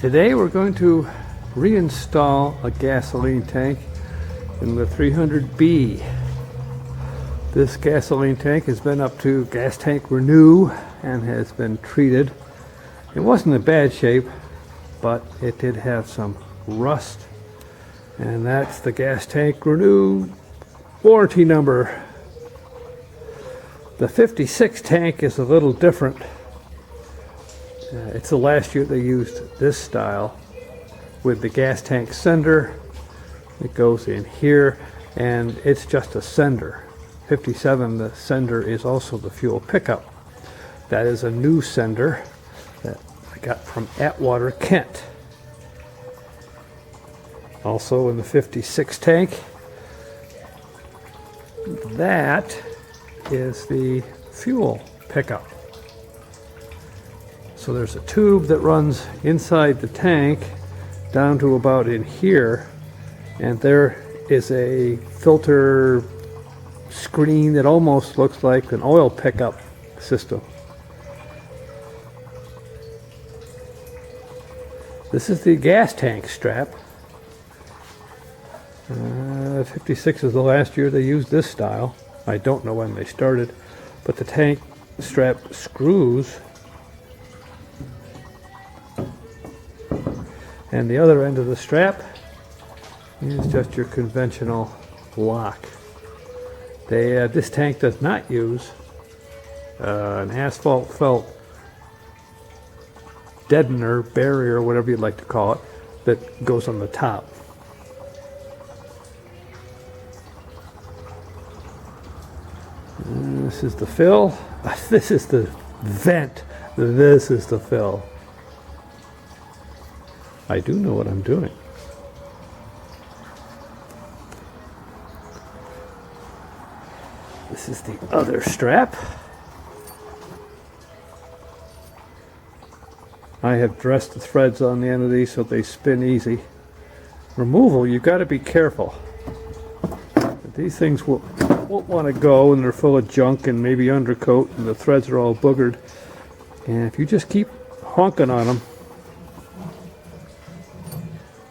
Today we're going to reinstall a gasoline tank in the 300B. This gasoline tank has been up to gas tank renew and has been treated. It wasn't in bad shape, but it did have some rust, and that's the gas tank renew warranty number. The 56 tank is a little different. It's the last year they used this style with the gas tank sender. It goes in here and it's just a sender. 57, the sender is also the fuel pickup. That is a new sender that I got from Atwater, Kent. Also in the 56 tank, that is the fuel pickup. So there's a tube that runs inside the tank down to about in here, and there is a filter screen that almost looks like an oil pickup system. This is the gas tank strap. 56 is the last year they used this style. I don't know when they started, but the tank strap screws, and the other end of the strap is just your conventional lock. This tank does not use an asphalt felt deadener, barrier, whatever you'd like to call it, that goes on the top. And this is the fill. This is the vent. This is the fill. I do know what I'm doing. This is the other strap. I have dressed the threads on the end of these so they spin easy. Removal, you've got to be careful. These things won't want to go, and they're full of junk and maybe undercoat, and the threads are all boogered. And if you just keep honking on them,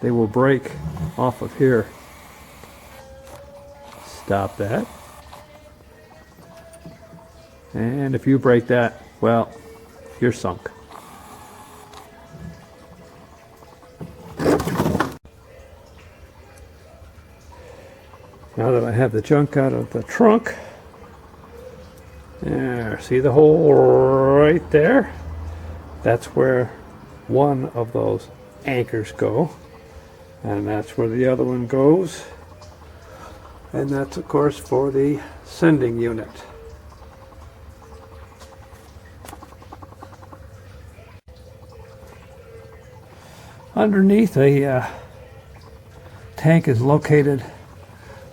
they will break off of here. Stop that. And if you break that, well, you're sunk. Now that I have the junk out of the trunk, there, see the hole right there? That's where one of those anchors go. And that's where the other one goes. And that's, of course, for the sending unit. Underneath, a tank is located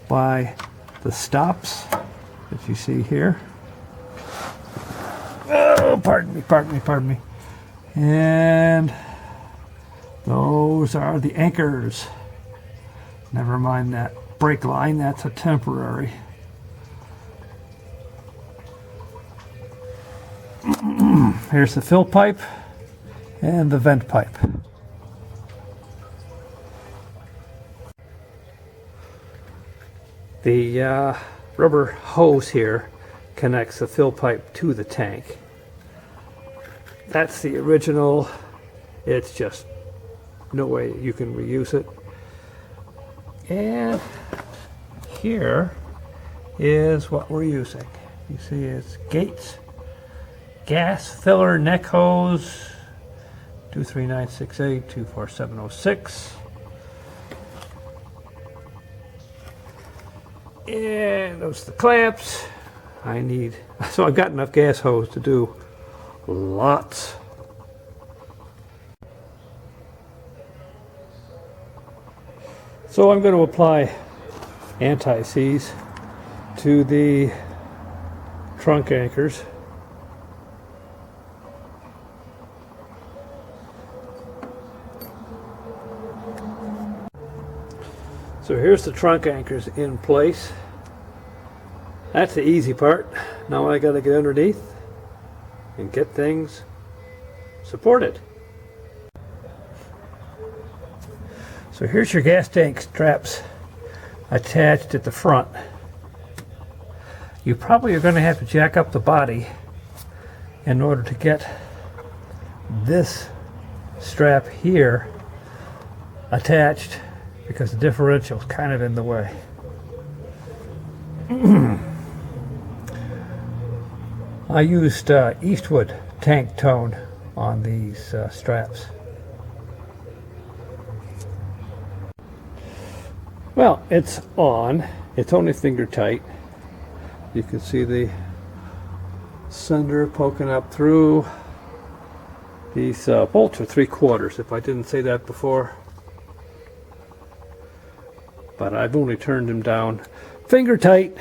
by the stops that you see here. Oh, pardon me. And those are the anchors. Never mind that brake line, that's a temporary. Here's the fill pipe and the vent pipe. The rubber hose here connects the fill pipe to the tank. That's the original. It's just no way you can reuse it. And here is what we're using. You see it's Gates gas filler neck hose 23968 24706. And those are the clamps I need. So I've got enough gas hose to do lots. So I'm going to apply anti-seize to the trunk anchors. So here's the trunk anchors in place. That's the easy part. Now I got to get underneath and get things supported. So here's your gas tank straps attached at the front. You probably are going to have to jack up the body in order to get this strap here attached, because the differential is kind of in the way. I used Eastwood tank tone on these straps. Well, it's on. It's only finger tight. You can see the sender poking up through. These bolts are 3/4, if I didn't say that before. But I've only turned them down. Finger tight.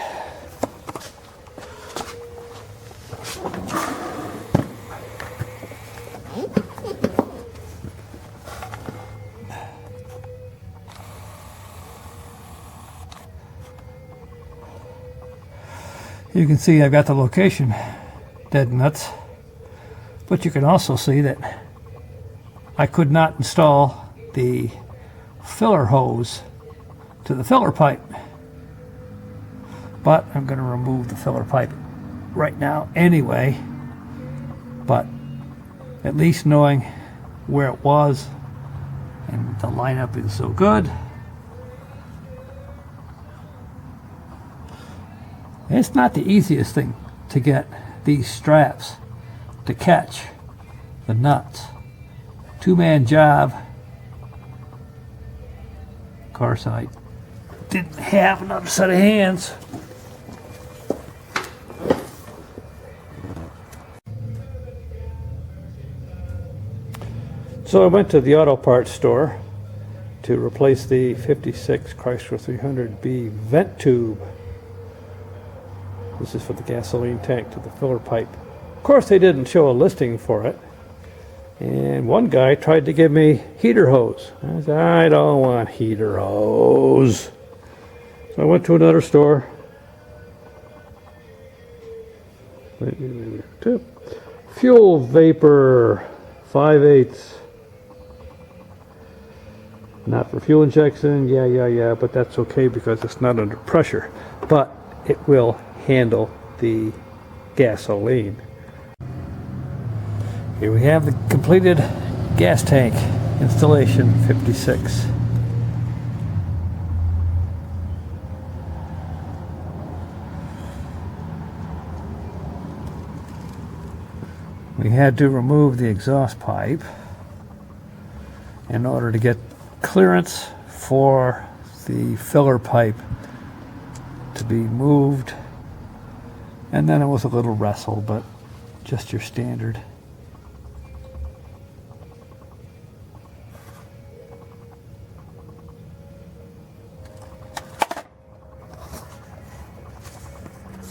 You can see I've got the location dead nuts, but you can also see that I could not install the filler hose to the filler pipe, but I'm going to remove the filler pipe right now anyway. But at least knowing where it was, and the lineup is so good, it's not the easiest thing to get these straps to catch the nuts. Two-man job. Of course, I didn't have another set of hands. So I went to the auto parts store to replace the 56 Chrysler 300B vent tube. This is for the gasoline tank to the filler pipe. Of course, they didn't show a listing for it. And one guy tried to give me heater hose. I said, I don't want heater hose. So I went to another store. Fuel vapor 5/8. Not for fuel injection, yeah, but that's okay because it's not under pressure. But it will handle the gasoline. Here we have the completed gas tank installation 56. We had to remove the exhaust pipe in order to get clearance for the filler pipe to be moved, and then it was a little wrestle, but just your standard.